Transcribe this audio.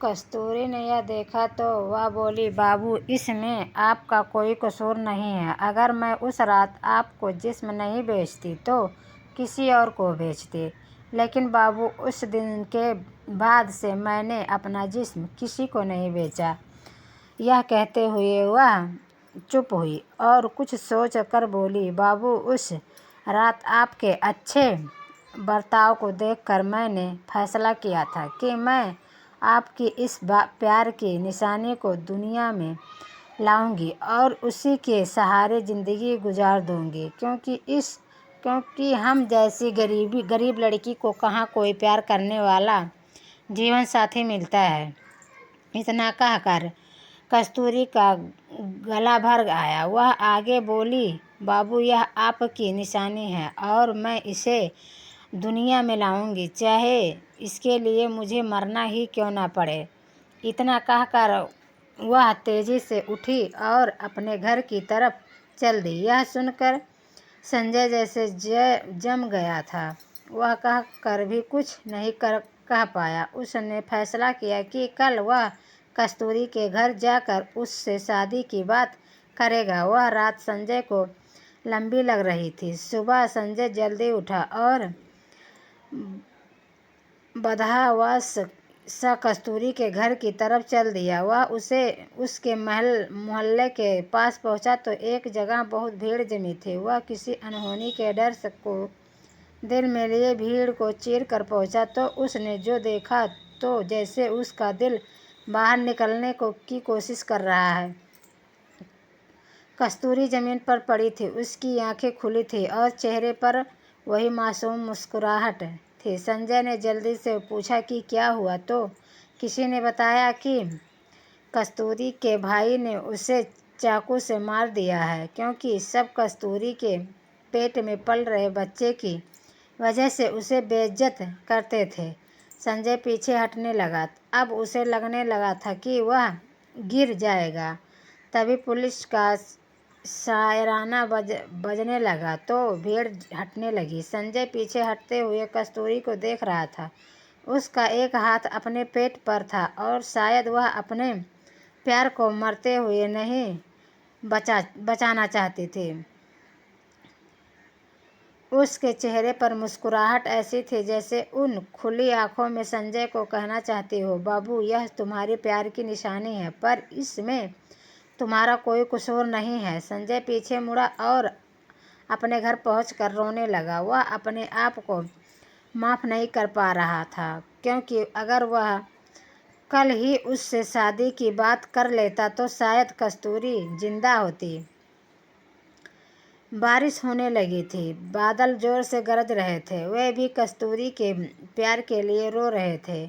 कस्तूरी ने यह देखा तो वह बोली, बाबू, इसमें आपका कोई कसूर नहीं है। अगर मैं उस रात आपको जिस्म नहीं बेचती तो किसी और को बेचती, लेकिन बाबू, उस दिन के बाद से मैंने अपना जिस्म किसी को नहीं बेचा। यह कहते हुए वह चुप हुई और कुछ सोच कर बोली, बाबू, उस रात आपके अच्छे बर्ताव को देखकर मैंने फैसला किया था कि मैं आपकी इस प्यार की निशानी को दुनिया में लाऊंगी और उसी के सहारे ज़िंदगी गुजार दूंगी, क्योंकि हम जैसी गरीब लड़की को कहाँ कोई प्यार करने वाला जीवन साथी मिलता है। इतना कहकर कस्तूरी का गला भर आया। वह आगे बोली, बाबू, यह आपकी निशानी है और मैं इसे दुनिया में लाऊंगी, चाहे इसके लिए मुझे मरना ही क्यों ना पड़े। इतना कहकर वह तेजी से उठी और अपने घर की तरफ चल दी। यह सुनकर संजय जैसे जम गया था। वह कहकर भी कुछ नहीं कह पाया। उसने फैसला किया कि कल वह कस्तूरी के घर जाकर उससे शादी की बात करेगा। वह रात संजय को लंबी लग रही थी। सुबह संजय जल्दी उठा और बदहवास सा कस्तूरी के घर की तरफ चल दिया। वह उसके मोहल्ले के पास पहुंचा तो एक जगह बहुत भीड़ जमी थी। वह किसी अनहोनी के डर को दिल में लिए भीड़ को चीर कर पहुंचा तो उसने जो देखा तो जैसे उसका दिल बाहर निकलने की कोशिश कर रहा है। कस्तूरी जमीन पर पड़ी थी। उसकी आंखें खुली थी और चेहरे पर वही मासूम मुस्कुराहट थी। संजय ने जल्दी से पूछा कि क्या हुआ, तो किसी ने बताया कि कस्तूरी के भाई ने उसे चाकू से मार दिया है, क्योंकि सब कस्तूरी के पेट में पल रहे बच्चे की वजह से उसे बेइज्जत करते थे। संजय पीछे हटने लगा। अब उसे लगने लगा था कि वह गिर जाएगा। तभी पुलिस का शायराना बजने लगा तो भीड़ हटने लगी। संजय पीछे हटते हुए कस्तूरी को देख रहा था। उसका एक हाथ अपने पेट पर था और शायद वह अपने प्यार को मरते हुए नहीं बचाना चाहती थी। उसके चेहरे पर मुस्कुराहट ऐसी थी जैसे उन खुली आंखों में संजय को कहना चाहती हो, बाबू, यह तुम्हारी प्यार की निशानी है, पर इसमें तुम्हारा कोई कसूर नहीं है। संजय पीछे मुड़ा और अपने घर पहुंचकर रोने लगा। वह अपने आप को माफ़ नहीं कर पा रहा था, क्योंकि अगर वह कल ही उससे शादी की बात कर लेता तो शायद कस्तूरी जिंदा होती। बारिश होने लगी थी। बादल जोर से गरज रहे थे। वे भी कस्तूरी के प्यार के लिए रो रहे थे।